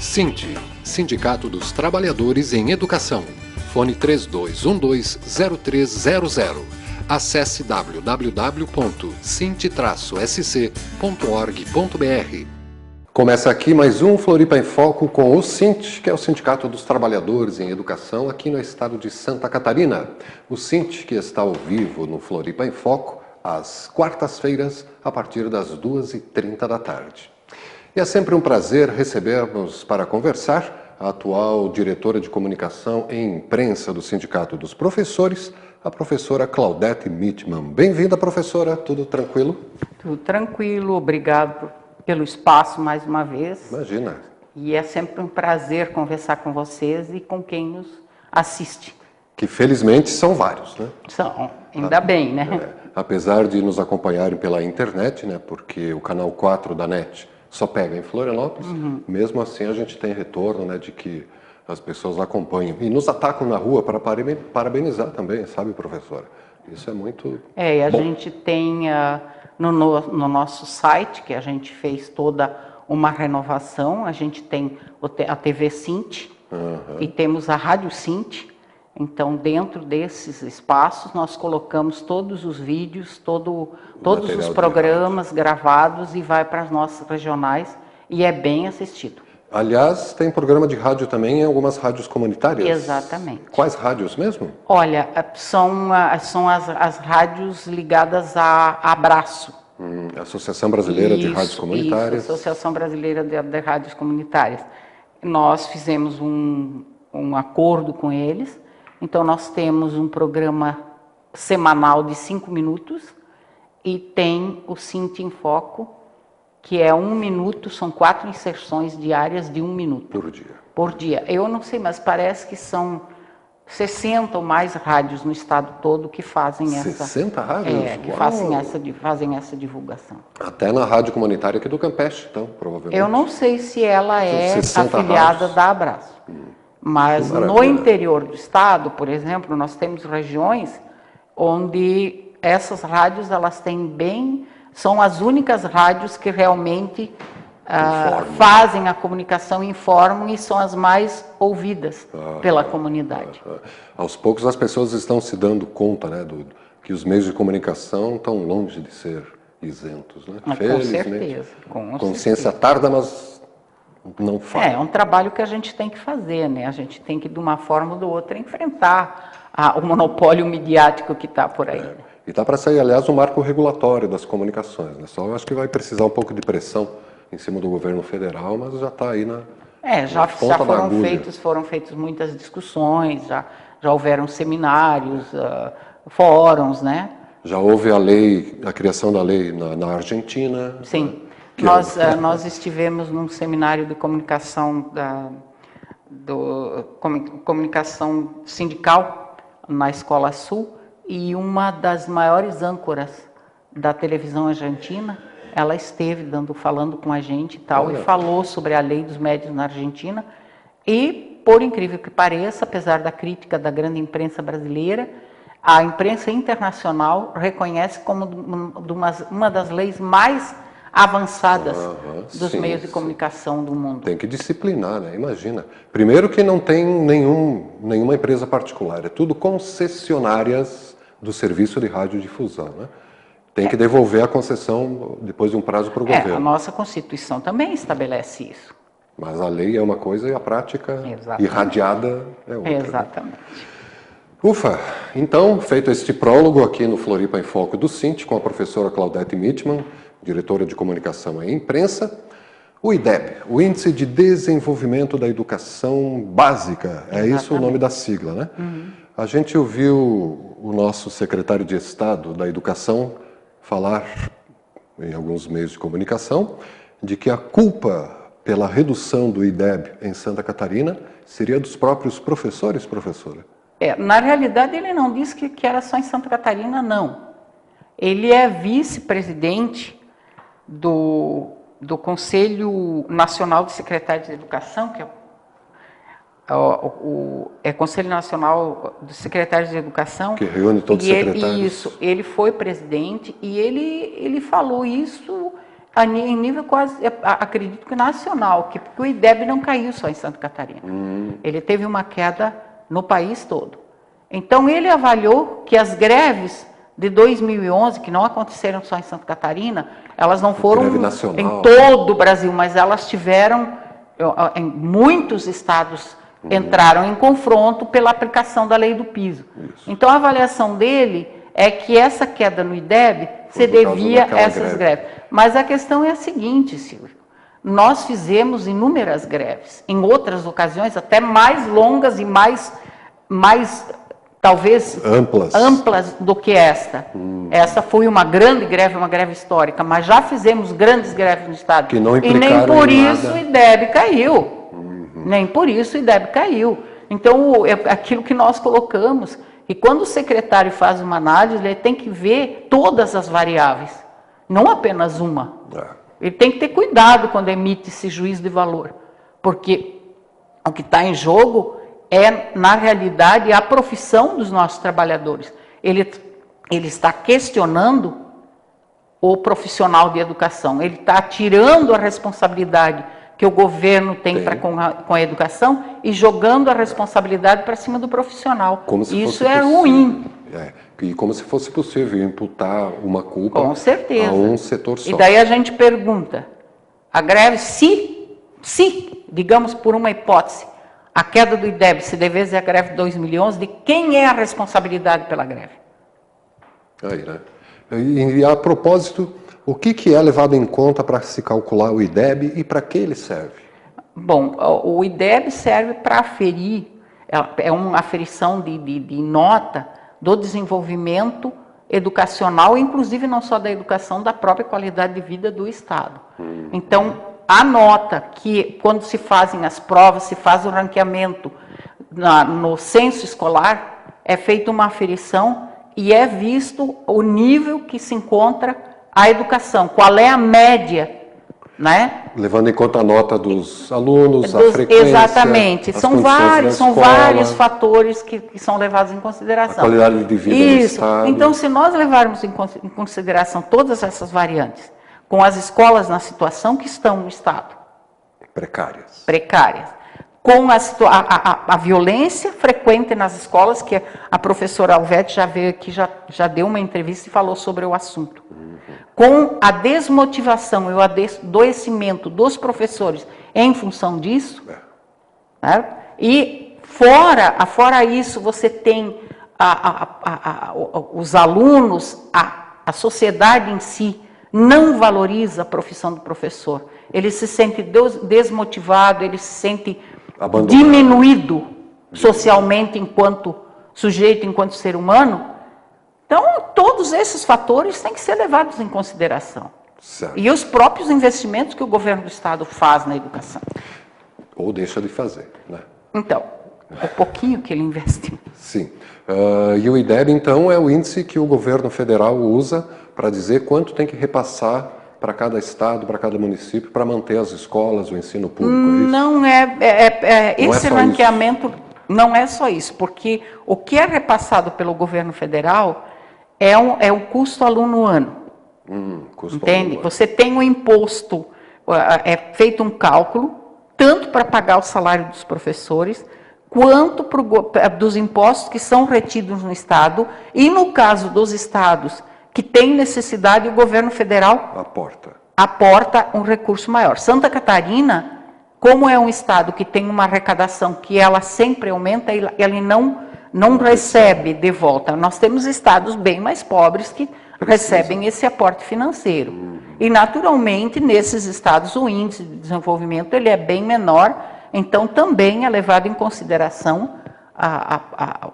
SINT, Sindicato dos Trabalhadores em Educação. Fone 3212-0300. Acesse www.sint-sc.org.br. Começa aqui mais um Floripa em Foco com o SINT, que é o Sindicato dos Trabalhadores em Educação aqui no estado de Santa Catarina. O SINT que está ao vivo no Floripa em Foco às quartas-feiras a partir das 2h30 da tarde. E é sempre um prazer recebermos para conversar a atual diretora de comunicação e imprensa do Sindicato dos Professores, a professora Claudete Mitman. Bem-vinda, professora. Tudo tranquilo? Tudo tranquilo. Obrigado pelo espaço mais uma vez. Imagina. E é sempre um prazer conversar com vocês e com quem nos assiste. Que felizmente são vários, né? São, ainda bem, né? Apesar de nos acompanharem pela internet, né? Porque o canal 4 da NET só pega em Florianópolis, mesmo assim a gente tem retorno, né, de que as pessoas acompanham e nos atacam na rua para parabenizar também, sabe, professora? Isso é muito e a bom. gente tem no nosso site, que a gente fez toda uma renovação, a gente tem a TV SINT e temos a Rádio SINT. Então, dentro desses espaços, nós colocamos todos os vídeos, todos os programas gravados e vai para as nossas regionais e é bem assistido. Aliás, tem programa de rádio também em algumas rádios comunitárias? Exatamente. Quais rádios mesmo? Olha, são as rádios ligadas à Abraço. Associação Brasileira de Rádios Comunitárias. Isso, Associação Brasileira de Rádios Comunitárias. Nós fizemos um acordo com eles. Então, nós temos um programa semanal de 5 minutos e tem o SINT em Foco, que é 1 minuto, são 4 inserções diárias de 1 minuto. Por dia. Por dia. Eu não sei, mas parece que são 60 ou mais rádios no estado todo que fazem 60 rádios? Que fazem essa divulgação. Até na rádio comunitária aqui do Campeche, então, provavelmente. Eu não sei se ela é afiliada rádios. da Abraço. Mas no interior do estado, por exemplo, nós temos regiões onde essas rádios, elas têm são as únicas rádios que realmente fazem a comunicação, informam e são as mais ouvidas pela comunidade. Aos poucos as pessoas estão se dando conta, né, que os meios de comunicação estão longe de ser isentos, né? Com certeza. Consciência tarda, mas não faz. É um trabalho que a gente tem que fazer, né? A gente tem que, de uma forma ou de outra, enfrentar o monopólio midiático que está por aí. Né? E está para sair, aliás, um marco regulatório das comunicações, né? Só eu acho que vai precisar um pouco de pressão em cima do governo federal, mas já está aí na já foram feitas muitas discussões, já houveram seminários, fóruns, né? Já houve a criação da lei na Argentina. Sim. Nós estivemos num seminário de comunicação comunicação sindical na Escola Sul e uma das maiores âncoras da televisão argentina, ela esteve falando com a gente e falou sobre a lei dos médios na Argentina e, por incrível que pareça, apesar da crítica da grande imprensa brasileira, a imprensa internacional reconhece como uma das leis mais avançadas dos meios de comunicação do mundo. Tem que disciplinar, né? Imagina. Primeiro que não tem nenhuma empresa particular, é tudo concessionárias do serviço de radiodifusão, né? Tem que devolver a concessão depois de um prazo para o governo. A nossa Constituição também estabelece isso. Mas a lei é uma coisa e a prática irradiada é outra. Exatamente. Ufa! Então, feito este prólogo aqui no Floripa em Foco do SINT, com a professora Claudete Mitman, diretora de comunicação e imprensa, o IDEB, o Índice de Desenvolvimento da Educação Básica, é isso o nome da sigla, né? A gente ouviu o nosso secretário de Estado da Educação falar em alguns meios de comunicação de que a culpa pela redução do IDEB em Santa Catarina seria dos próprios professores, professora? Na realidade, ele não disse que era só em Santa Catarina, não. Ele é vice-presidente do Conselho Nacional de Secretários de Educação, que é Conselho Nacional dos Secretários de Educação. Que reúne todos os secretários. Isso, ele foi presidente e ele falou isso Em nível quase, acredito que nacional, porque o IDEB não caiu só em Santa Catarina. Ele teve uma queda no país todo. Então, ele avaliou que as greves de 2011, que não aconteceram só em Santa Catarina, elas não foram em todo o Brasil, mas elas tiveram, em muitos estados, entraram em confronto pela aplicação da lei do piso. Isso. Então, a avaliação dele é que essa queda no IDEB se devia a essas greves. Mas a questão é a seguinte, Silvio, nós fizemos inúmeras greves, em outras ocasiões até mais longas e mais talvez amplas do que esta. Essa foi uma grande greve, uma greve histórica, mas já fizemos grandes greves no Estado. Que não e nem por isso o IDEB caiu. Nem por isso o IDEB caiu. Então, é aquilo que nós colocamos, e quando o secretário faz uma análise, ele tem que ver todas as variáveis, não apenas uma. Ele tem que ter cuidado quando emite esse juízo de valor, porque o que está em jogo é, na realidade, a profissão dos nossos trabalhadores. Ele está questionando o profissional de educação, ele está tirando a responsabilidade que o governo tem com a educação e jogando a responsabilidade para cima do profissional. Isso é ruim. E como se fosse possível imputar uma culpa com certeza. A um setor só. E daí a gente pergunta, a greve, se, digamos por uma hipótese, a queda do IDEB se devesse à greve de 2011, de quem é a responsabilidade pela greve? Aí, né? E a propósito, o que é levado em conta para se calcular o IDEB e para que ele serve? Bom, o IDEB serve para aferir, é uma aferição de nota do desenvolvimento educacional, inclusive não só da educação, da própria qualidade de vida do Estado. Então, a nota que, quando se fazem as provas, se faz o ranqueamento no censo escolar, é feita uma aferição e é visto o nível que se encontra a educação, qual é a média, né? Levando em conta a nota dos alunos, a frequência. Exatamente, são vários fatores que são levados em consideração. A qualidade de vida do Estado. Então, se nós levarmos em consideração todas essas variantes, com as escolas na situação que estão no Estado, precárias, com a violência frequente nas escolas, que a professora Alvete já veio aqui, já deu uma entrevista e falou sobre o assunto. Com a desmotivação e o adoecimento dos professores em função disso, né? E fora isso, você tem os alunos, a sociedade em si não valoriza a profissão do professor. Ele se sente desmotivado, ele se sente diminuído socialmente enquanto sujeito, enquanto ser humano. Então, todos esses fatores têm que ser levados em consideração. Certo. E os próprios investimentos que o governo do Estado faz na educação. Ou deixa de fazer, né? Então, o pouquinho que ele investiu. Sim. E o IDEB, então, é o índice que o governo federal usa para dizer quanto tem que repassar para cada estado, para cada município, para manter as escolas, o ensino público, é isso? Não esse ranqueamento não é só isso, porque o que é repassado pelo governo federal é um custo aluno ano. Entende? Você tem um imposto, é feito um cálculo, tanto para pagar o salário dos professores, quanto dos impostos que são retidos no Estado, e no caso dos estados que têm necessidade, o governo federal aporta um recurso maior. Santa Catarina, como é um estado que tem uma arrecadação que ela sempre aumenta, ele não recebe de volta. Nós temos estados bem mais pobres que recebem esse aporte financeiro. E, naturalmente, nesses estados, o índice de desenvolvimento ele é bem menor, então também é levado em consideração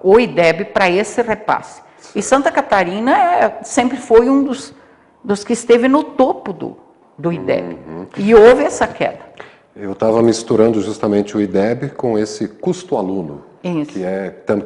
o IDEB para esse repasse. E Santa Catarina sempre foi um dos que esteve no topo do IDEB. E houve essa queda. Eu estava misturando justamente o IDEB com esse custo aluno. Isso.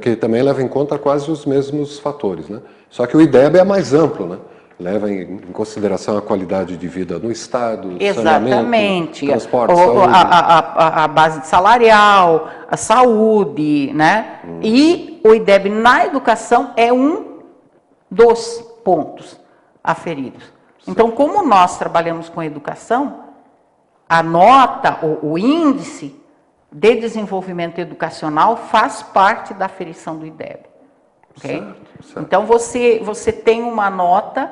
Que também leva em conta quase os mesmos fatores, né? Só que o IDEB é mais amplo, né? Leva em consideração a qualidade de vida no Estado, exatamente, transporte, saúde. A base salarial, a saúde, né? E o IDEB na educação é um dos pontos aferidos. Então, como nós trabalhamos com educação, a nota, o índice de desenvolvimento educacional faz parte da aferição do IDEB. Okay? Certo. Então, você tem uma nota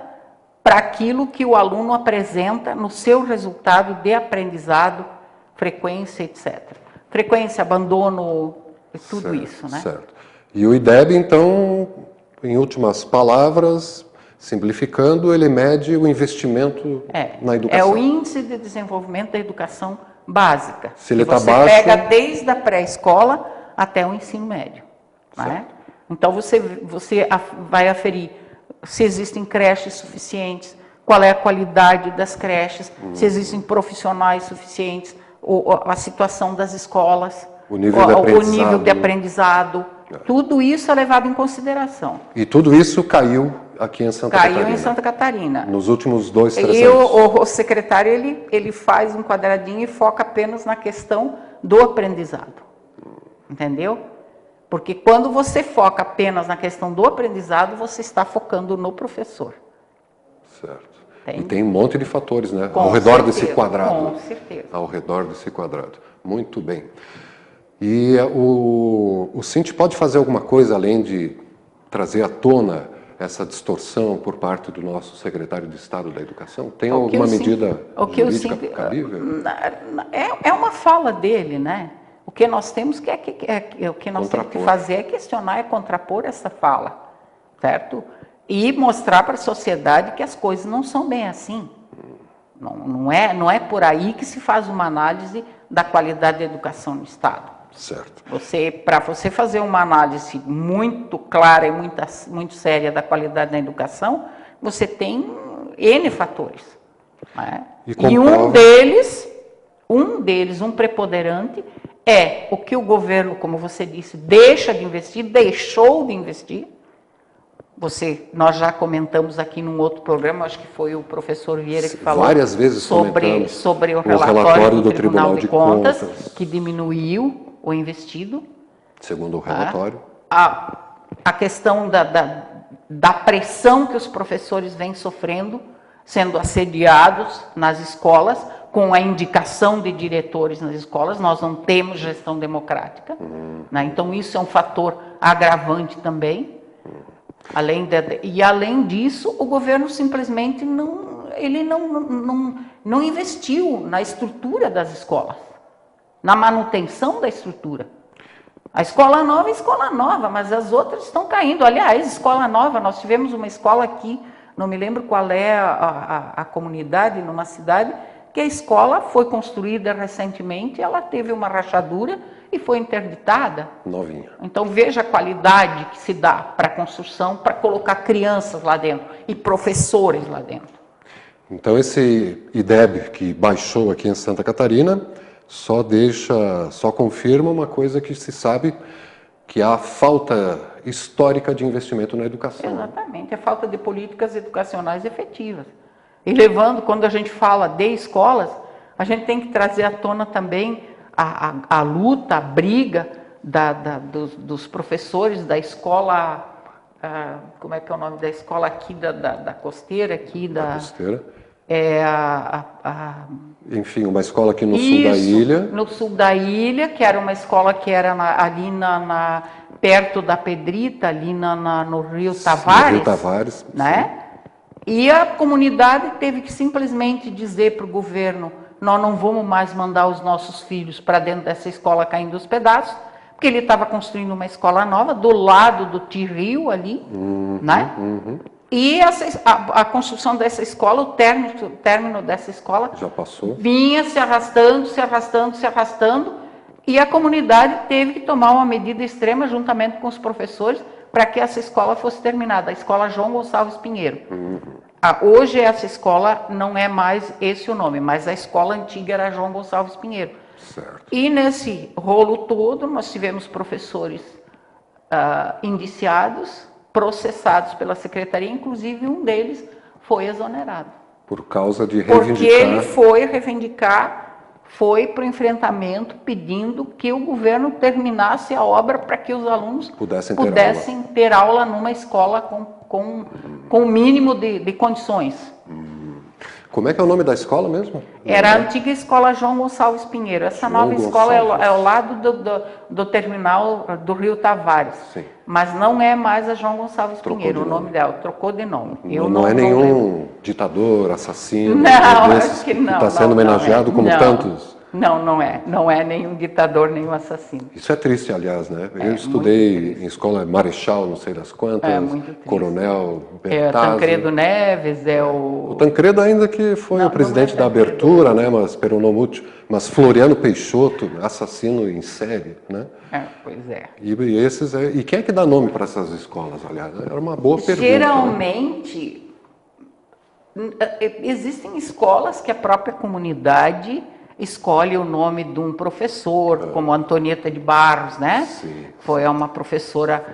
para aquilo que o aluno apresenta no seu resultado de aprendizado, frequência, etc. Frequência, abandono, tudo isso, né? Certo. E o IDEB, então, em últimas palavras, simplificando, ele mede o investimento na educação. É o índice de desenvolvimento da educação básica. Se ele está você baixo, pega desde a pré-escola até o ensino médio. Né? Então, você vai aferir se existem creches suficientes, qual é a qualidade das creches, se existem profissionais suficientes, a situação das escolas, o nível de aprendizado. Tudo isso é levado em consideração. E tudo isso caiu aqui em Santa Catarina? Caiu em Santa Catarina. Nos últimos 2, 3 e anos? O secretário, ele faz um quadradinho e foca apenas na questão do aprendizado. Entendeu? Porque quando você foca apenas na questão do aprendizado, você está focando no professor. Certo. Entende? E tem um monte de fatores, né? Com ao redor certeza, desse quadrado. Com certeza. Ao redor desse quadrado. Muito bem. E o Cinti pode fazer alguma coisa além de trazer à tona essa distorção por parte do nosso secretário de Estado da Educação? Tem alguma medida jurídica cabível? É uma fala dele, né? O que nós temos que fazer é questionar e contrapor essa fala, certo? E mostrar para a sociedade que as coisas não são bem assim. Não é por aí que se faz uma análise da qualidade da educação no Estado. Certo. Para você fazer uma análise muito clara e muito séria da qualidade da educação, você tem N fatores. Né? E um deles, um preponderante, é o que o governo, como você disse, deixou de investir. Nós já comentamos aqui num outro programa, acho que foi o professor Vieira que falou várias vezes sobre o relatório do Tribunal de Contas, que diminuiu o investido. Segundo o relatório. A questão da pressão que os professores vêm sofrendo, sendo assediados nas escolas, com a indicação de diretores nas escolas, nós não temos gestão democrática. Né? Então, isso é um fator agravante também. Além disso, o governo simplesmente não investiu na estrutura das escolas, na manutenção da estrutura. A escola nova, mas as outras estão caindo. Aliás, escola nova, nós tivemos uma escola aqui, não me lembro qual é a comunidade, numa cidade, que a escola foi construída recentemente, ela teve uma rachadura e foi interditada. Novinha. Então veja a qualidade que se dá para a construção, para colocar crianças lá dentro e professores lá dentro. Então esse IDEB que baixou aqui em Santa Catarina só confirma uma coisa que se sabe, que há falta histórica de investimento na educação. Exatamente, a falta de políticas educacionais efetivas. E levando, quando a gente fala de escolas, a gente tem que trazer à tona também a luta, a briga dos professores da escola, como é que é o nome da escola aqui da Costeira? Aqui da Costeira. Enfim, uma escola aqui no sul da ilha. No sul da ilha, que era uma escola que era ali perto da Pedrita, ali no Rio Tavares. No Rio Tavares, né? E a comunidade teve que simplesmente dizer para o governo: nós não vamos mais mandar os nossos filhos para dentro dessa escola caindo aos pedaços, porque ele estava construindo uma escola nova do lado do Rio ali, né? E a construção dessa escola, o término dessa escola, já passou, vinha se arrastando, e a comunidade teve que tomar uma medida extrema juntamente com os professores para que essa escola fosse terminada, a escola João Gonçalves Pinheiro. Hoje essa escola não é mais esse o nome, mas a escola antiga era João Gonçalves Pinheiro. Certo. E nesse rolo todo nós tivemos professores indiciados, processados pela secretaria, inclusive um deles foi exonerado. Por causa de reivindicar... Porque ele foi para o enfrentamento pedindo que o governo terminasse a obra para que os alunos pudessem ter aula numa escola com o mínimo de condições. Como é que é o nome da escola mesmo? Era a antiga escola João Gonçalves Pinheiro. Essa João nova escola Gonçalves. é ao lado do terminal do Rio Tavares. Sim. Mas não é mais a João Gonçalves Trocou Pinheiro, de o nome nome. dela. Trocou de nome. Não é nenhum ditador, assassino, Não, desses acho que não. está sendo homenageado como tantos? Não, não é. Não é nenhum ditador, nenhum assassino. Isso é triste, aliás, né? Eu muito estudei triste. em escola Marechal, não sei das quantas, É muito triste. Coronel É Bertazzi. Tancredo Neves, O Tancredo ainda que foi Não, o presidente não é da Tancredo. abertura, né? Mas peronou muito. Mas Floriano Peixoto, assassino em série, né? Pois é. E esses e quem é que dá nome para essas escolas, aliás? Era uma boa pergunta. Né? Geralmente, existem escolas que a própria comunidade escolhe o nome de um professor, como Antonieta de Barros, né? Sim. Foi uma professora,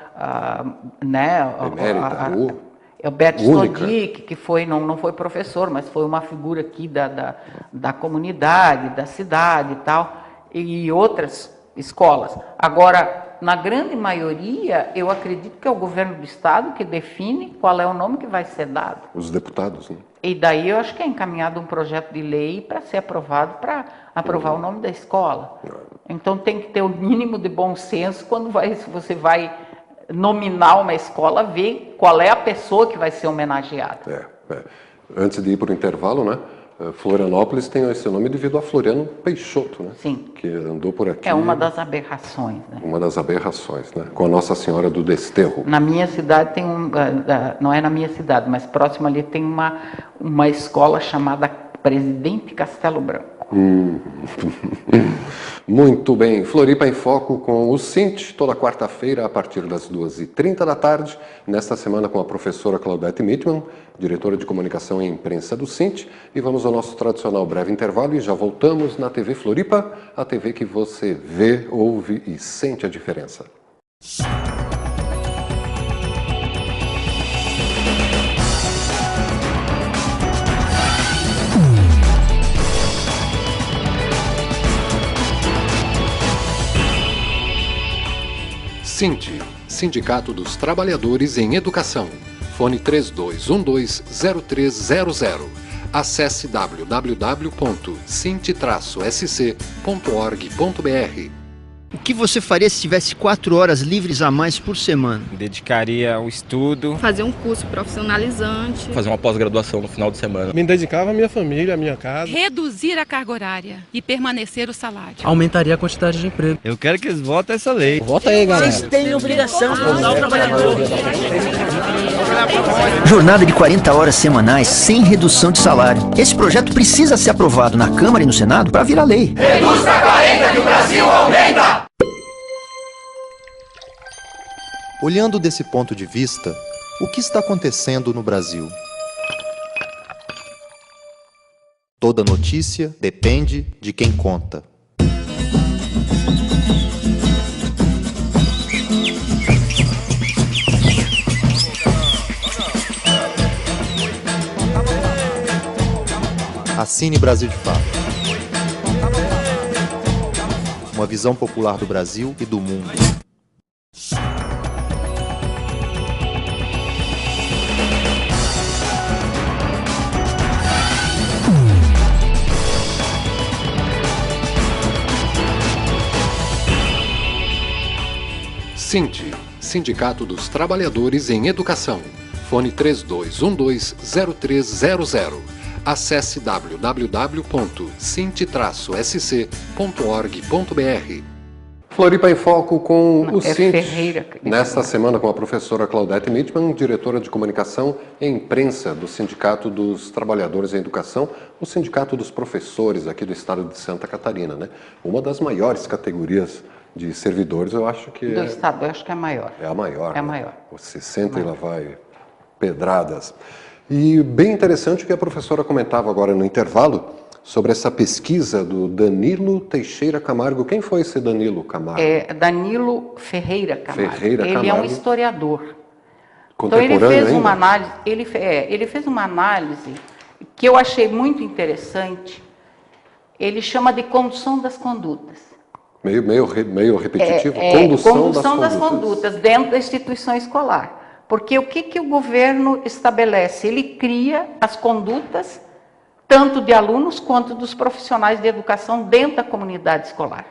né? Emérita, Alberto única. Stodic, que foi, não foi professor, mas foi uma figura aqui da comunidade, da cidade e tal, e outras escolas. Agora, na grande maioria, eu acredito que é o governo do estado que define qual é o nome que vai ser dado. Os deputados, né? E daí eu acho que é encaminhado um projeto de lei para ser aprovado, para aprovar o nome da escola. Então tem que ter o mínimo de bom senso quando você vai nominar uma escola, ver qual é a pessoa que vai ser homenageada. Antes de ir para o intervalo, né? Florianópolis tem esse nome devido a Floriano Peixoto, né? Sim. Que andou por aqui. É uma das aberrações, né? Uma das aberrações, né? Com a Nossa Senhora do Desterro. Na minha cidade tem não é na minha cidade, mas próximo ali tem uma escola chamada Presidente Castelo Branco. Muito bem, Floripa em Foco com o Cint, toda quarta-feira a partir das 2h30 da tarde, nesta semana com a professora Claudete Mitman, diretora de comunicação e imprensa do Cint, e vamos ao nosso tradicional breve intervalo e já voltamos na TV Floripa, a TV que você vê, ouve e sente a diferença. Cint, Sindicato dos Trabalhadores em Educação. Fone 3212-0300. Acesse www.cint-sc.org.br. O que você faria se tivesse 4 horas livres a mais por semana? Me dedicaria ao estudo. Fazer um curso profissionalizante. Fazer uma pós-graduação no final de semana. Me dedicava à minha família, à minha casa. Reduzir a carga horária e permanecer o salário. Aumentaria a quantidade de emprego. Eu quero que eles votem essa lei. Vota aí, galera. Vocês têm obrigação de ajudar o trabalhador. Jornada de 40 horas semanais sem redução de salário. Esse projeto precisa ser aprovado na Câmara e no Senado para virar lei. Reduz para 40 que o Brasil aumenta! Olhando desse ponto de vista, o que está acontecendo no Brasil? Toda notícia depende de quem conta. Assine Brasil de Fato. Uma visão popular do Brasil e do mundo. Cint, Sindicato dos Trabalhadores em Educação. Fone 3212-0300. Acesse www.cint-sc.org.br. Floripa em Foco com o Cint. Nesta semana com a professora Claudete Mitman, diretora de comunicação e imprensa do Sindicato dos Trabalhadores em Educação, o Sindicato dos Professores aqui do estado de Santa Catarina, né? Uma das maiores categorias de servidores, eu acho que do estado, eu acho que é a maior. É a maior. É a né? maior. Você senta e lá vai pedradas. E bem interessante o que a professora comentava agora no intervalo sobre essa pesquisa do Danilo Teixeira Camargo. Quem foi esse Danilo Camargo? É Danilo Ferreira Camargo. Ferreira ele Camargo. É um historiador. Então Contemporâneo ele fez ainda? uma análise, ele fez uma análise que eu achei muito interessante. Ele chama de condução das condutas. Meio repetitivo? Condução das condutas dentro da instituição escolar. Porque o que o governo estabelece? Ele cria as condutas tanto de alunos quanto dos profissionais de educação dentro da comunidade escolar.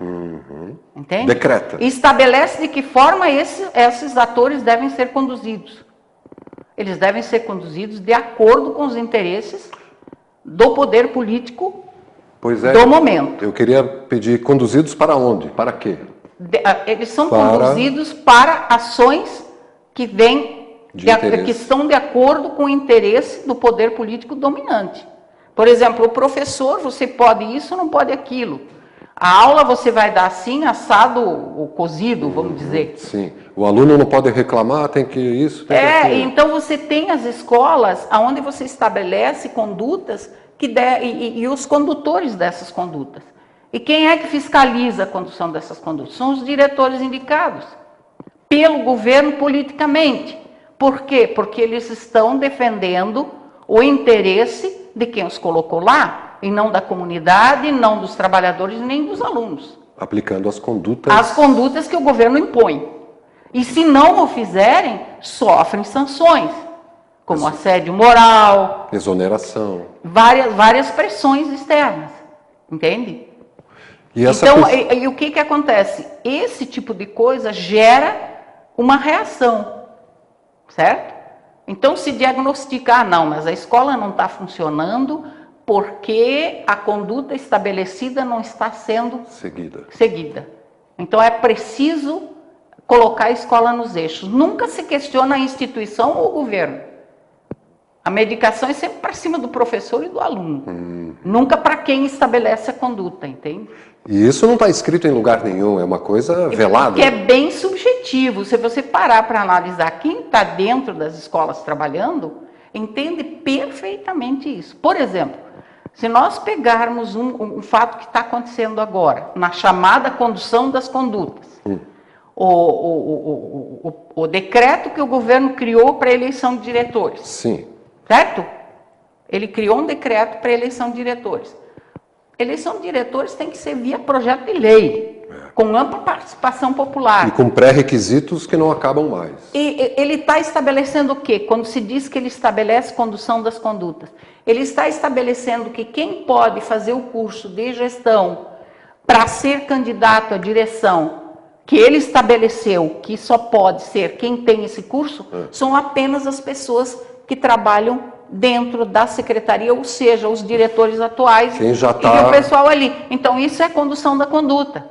Entende? Decreta. E estabelece de que forma esses atores devem ser conduzidos. Eles devem ser conduzidos de acordo com os interesses do poder político do momento. Eu queria pedir conduzidos para onde? Para quê? Eles são conduzidos para ações que que estão de acordo com o interesse do poder político dominante. Por exemplo, o professor, você pode isso, não pode aquilo. A aula você vai dar assim, assado ou cozido, vamos dizer. Sim. O aluno não pode reclamar, tem que isso, tem que aquilo. Então você tem as escolas onde você estabelece condutas e os condutores dessas condutas. E quem é que fiscaliza a condução dessas condutas? São os diretores indicados pelo governo politicamente. Por quê? Porque eles estão defendendo o interesse de quem os colocou lá, e não da comunidade, não dos trabalhadores, nem dos alunos. Aplicando as condutas... As condutas que o governo impõe. E se não o fizerem, sofrem sanções, como assédio moral... Exoneração. Várias pressões externas, entende? E o que acontece? Esse tipo de coisa gera uma reação, certo? Então se diagnostica, não, mas a escola não está funcionando porque a conduta estabelecida não está sendo seguida. Então é preciso colocar a escola nos eixos. Nunca se questiona a instituição ou o governo. A medicação é sempre para cima do professor e do aluno. Nunca para quem estabelece a conduta, entende? E isso não está escrito em lugar nenhum, é uma coisa velada. Que é bem subjetivo. Se você parar para analisar quem está dentro das escolas trabalhando, entende perfeitamente isso. Por exemplo, se nós pegarmos um fato que está acontecendo agora, na chamada condução das condutas, o decreto que o governo criou para a eleição de diretores. Sim. Certo? Ele criou um decreto para a eleição de diretores. Eleição de diretores tem que ser via projeto de lei, com ampla participação popular. E com pré-requisitos que não acabam mais. E ele está estabelecendo o quê? Quando se diz que ele estabelece condução das condutas, ele está estabelecendo que quem pode fazer o curso de gestão para ser candidato à direção, que ele estabeleceu que só pode ser quem tem esse curso, são apenas as pessoas que trabalham dentro da secretaria, ou seja, os diretores atuais e o pessoal ali. Então, isso é condução da conduta.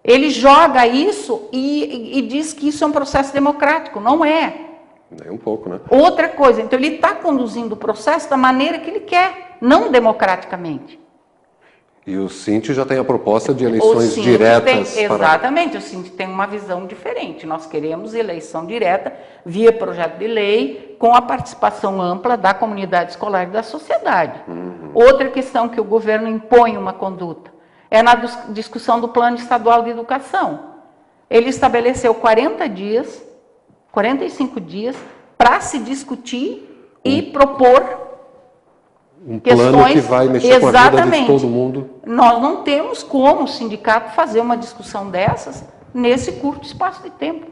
Ele joga isso e diz que isso é um processo democrático. Não é. Nem um pouco, né? Outra coisa, então ele está conduzindo o processo da maneira que ele quer, não democraticamente. E o Cinti já tem a proposta de eleições diretas. Exatamente, o Cinti tem uma visão diferente. Nós queremos eleição direta via projeto de lei, com a participação ampla da comunidade escolar e da sociedade. Outra questão que o governo impõe uma conduta é na discussão do Plano Estadual de Educação. Ele estabeleceu 45 dias para se discutir e propor um plano que vai mexer com a vida de todo mundo. Nós não temos como o sindicato fazer uma discussão dessas nesse curto espaço de tempo.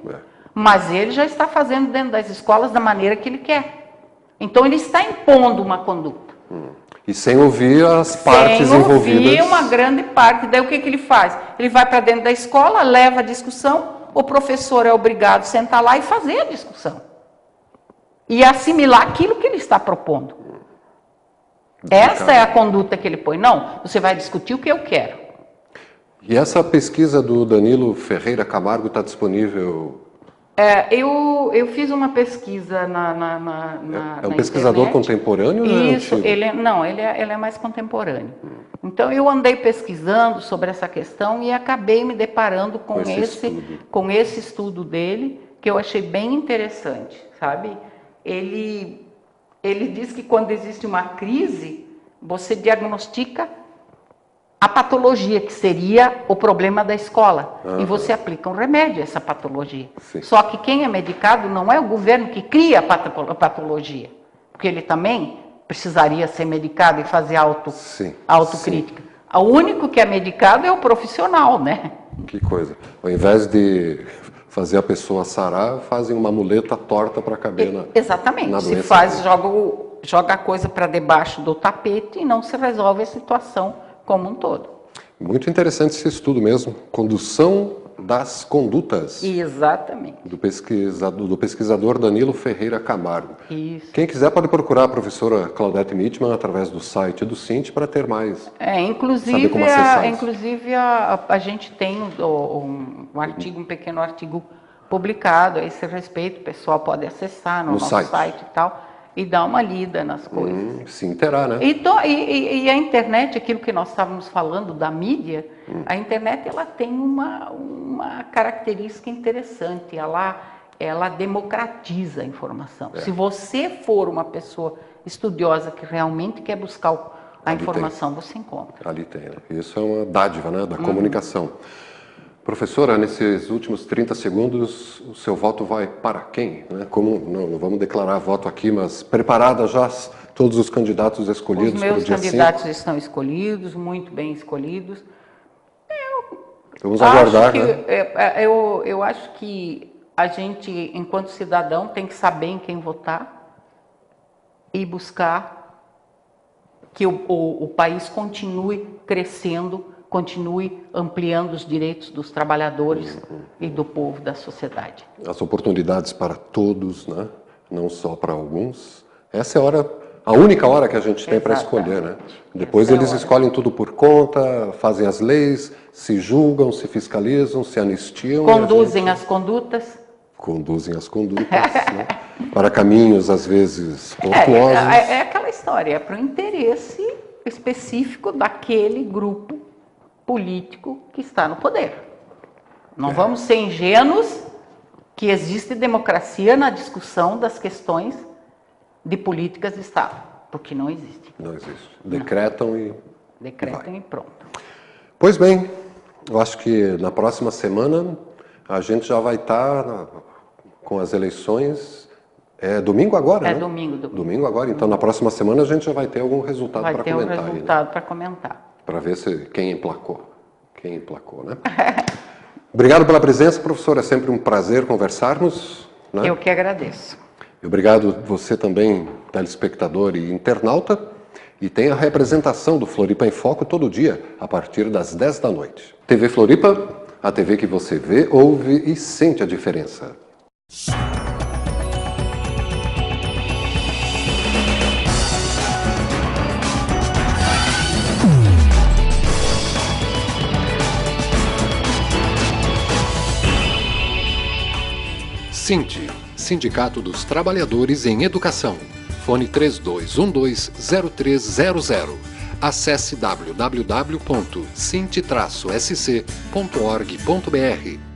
Mas ele já está fazendo dentro das escolas da maneira que ele quer. Então ele está impondo uma conduta. E sem ouvir as partes envolvidas. Sem ouvir uma grande parte. Daí o que ele faz? Ele vai para dentro da escola, leva a discussão, o professor é obrigado a sentar lá e fazer a discussão. E assimilar aquilo que ele está propondo. Essa é a conduta que ele põe. Não, você vai discutir o que eu quero. E essa pesquisa do Danilo Ferreira Camargo está disponível? Eu fiz uma pesquisa na É um pesquisador internet. Contemporâneo? Isso, ele é mais contemporâneo. Então eu andei pesquisando sobre essa questão e acabei me deparando com esse estudo dele, que eu achei bem interessante, sabe? Ele diz que quando existe uma crise, você diagnostica a patologia, que seria o problema da escola. E você aplica um remédio a essa patologia. Sim. Só que quem é medicado não é o governo que cria a patologia. Porque ele também precisaria ser medicado e fazer autocrítica. O único que é medicado é o profissional, né? Que coisa. Ao invés de fazer a pessoa sarar, fazem uma muleta torta para caber na Exatamente. doença. Se faz, joga o joga a coisa para debaixo do tapete e não se resolve a situação como um todo. Muito interessante esse estudo mesmo. Condução das condutas. Exatamente. Do pesquisador Danilo Ferreira Camargo. Isso. Quem quiser pode procurar a professora Claudete Mitman através do site do Sint para ter mais. Inclusive, como acessar isso. Inclusive a gente tem um artigo, um pequeno artigo publicado a esse respeito. O pessoal pode acessar no nosso site e tal. E dar uma lida nas coisas. Se interar, né? E a internet, aquilo que nós estávamos falando da mídia, a internet ela tem uma característica interessante, ela democratiza a informação. Se você for uma pessoa estudiosa que realmente quer buscar a informação, você encontra. Ali tem, né? Isso é uma dádiva, né, da comunicação. Professora, nesses últimos 30 segundos, o seu voto vai para quem? Né? Não vamos declarar voto aqui, mas preparada já todos os candidatos escolhidos para o dia 5? Os meus candidatos estão escolhidos, muito bem escolhidos. Vamos aguardar, né? Eu acho que a gente, enquanto cidadão, tem que saber em quem votar e buscar que o país continue crescendo, continue ampliando os direitos dos trabalhadores e do povo, da sociedade. As oportunidades para todos, né? Não só para alguns. Essa é a única hora que a gente tem para escolher, né? Depois eles escolhem tudo por conta, fazem as leis, se julgam, se fiscalizam, se anistiam. Conduzem as condutas. Conduzem as condutas, né? Para caminhos, às vezes, tortuosos. É aquela história, é para o interesse específico daquele grupo político que está no poder. Não vamos ser ingênuos que existe democracia na discussão das questões de políticas de Estado, porque não existe. Não existe. Decretam e pronto. Pois bem, eu acho que na próxima semana a gente já vai estar com as eleições. É domingo agora, né? Domingo. Domingo agora. Então, na próxima semana a gente já vai ter algum resultado para comentar. Vai ter um resultado para comentar. Para ver quem emplacou. Quem emplacou, né? Obrigado pela presença, professor. É sempre um prazer conversarmos. Né? Eu que agradeço. E obrigado você também, telespectador e internauta. E tem a representação do Floripa em Foco todo dia, a partir das 10 da noite. TV Floripa, a TV que você vê, ouve e sente a diferença. Sint, Sindicato dos Trabalhadores em Educação. Fone 3212-0300. Acesse www.sint-sc.org.br.